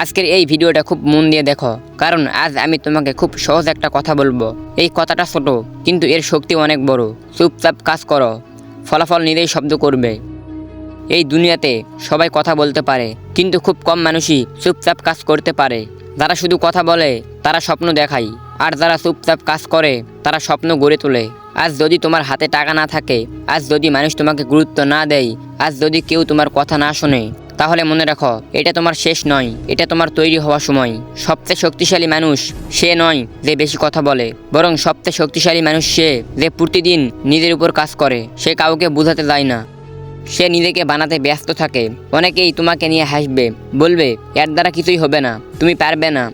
আজকের এই ভিডিওটা খুব মন দিয়ে দেখো, কারণ আজ আমি তোমাকে খুব সহজ একটা কথা বলবো। এই কথাটা ছোট, কিন্তু এর শক্তি অনেক বড়। চুপচাপ কাজ করো, ফলাফল নিজেই শব্দ করবে। এই দুনিয়াতে সবাই কথা বলতে পারে, কিন্তু খুব কম মানুষই চুপচাপ কাজ করতে পারে। যারা শুধু কথা বলে তারা স্বপ্ন দেখায়, আর যারা চুপচাপ কাজ করে তারা স্বপ্ন গড়ে তোলে। আজ যদি তোমার হাতে টাকা না থাকে, আজ যদি মানুষ তোমাকে গুরুত্ব না দেয়, আজ যদি কেউ তোমার কথা না শোনে, তাহলে মনে রাখো, এটা তোমার শেষ নয়, এটা তোমার তৈরি হওয়ার সময়। সবচেয়ে শক্তিশালী মানুষ সে নয় যে বেশি কথা বলে, বরং সবচেয়ে শক্তিশালী মানুষ সে যে প্রতিদিন নিজের উপর কাজ করে। সে কাউকে বোঝাতে যায় না, সে নিজেকে বানাতে ব্যস্ত থাকে। অনেকেই তোমাকে নিয়ে হাসবে, বলবে এর দ্বারা কিছুই হবে না, তুমি পারবে না।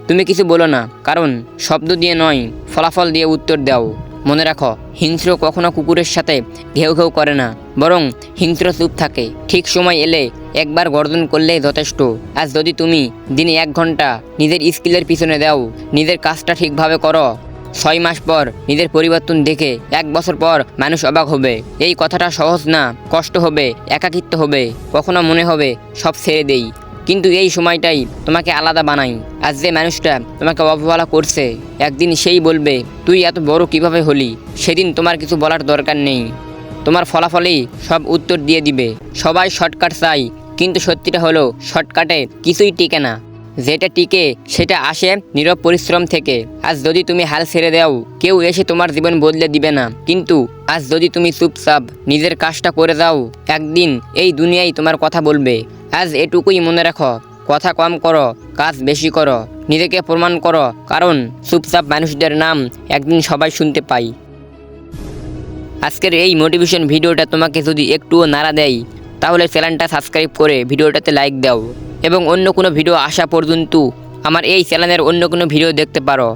তুমি কিছু বলো না, কারণ শব্দ দিয়ে নয়, ফলাফল দিয়ে উত্তর দাও। মনে রাখো, হিংস্র কখনো কুকুরের সাথে ঘেউ ঘেউ করে না, বরং হিংস্র চুপ থাকে। ঠিক সময় এলে একবার গর্জন করলেই যথেষ্ট। আজ যদি তুমি দিনে 1 ঘন্টা নিজের স্কিলের পিছনে দাও, নিজের কাজটা ঠিকভাবে করো, 6 মাস পর নিজের পরিবর্তন দেখে 1 বছর পর মানুষ অবাক হবে। এই কথাটা সহজ না, কষ্ট হবে, একাকিত্ব হবে, কখনো মনে হবে সব ছেড়ে দেই। কিন্তু এই সময়টাই তোমাকে আলাদা বানাই। আজ যে মানুষটা তোমাকে অবহেলা করছে, একদিন সেই বলবে তুই এত বড় কিভাবে হলি। সেদিন তোমার কিছু বলার দরকার নেই, তোমার ফলাফলই সব উত্তর দিয়ে দিবে। সবাই শর্টকাট চাই, কিন্তু সত্যিটা হলো শর্টকাটে কিছুই টিকে না। যেটা টিকে সেটা আসে নীরব পরিশ্রম থেকে। আজ যদি তুমি হাল ছেড়ে দাও, কেউ এসে তোমার জীবন বদলে দিবে না, কিন্তু আজ যদি তুমি চুপচাপ নিজের কাজটা করে যাও, একদিন এই দুনিয়ায় তোমার কথা বলবে। আজ এটুকুই মনে রাখো, কথা কম করো, কাজ বেশি করো, নিজেকে প্রমাণ করো, কারণ চুপচাপ মানুষদের নাম একদিন সবাই শুনতে পায়। আজকের এই মোটিভেশন ভিডিওটা তোমাকে যদি একটুও নাড়া দেয়, তাহলে চ্যানেলটা সাবস্ক্রাইব করে ভিডিওটাতে লাইক দাও, এবং অন্য কোনো ভিডিও আসা পর্যন্ত আমার এই চ্যানেলের অন্য কোনো ভিডিও দেখতে পারো।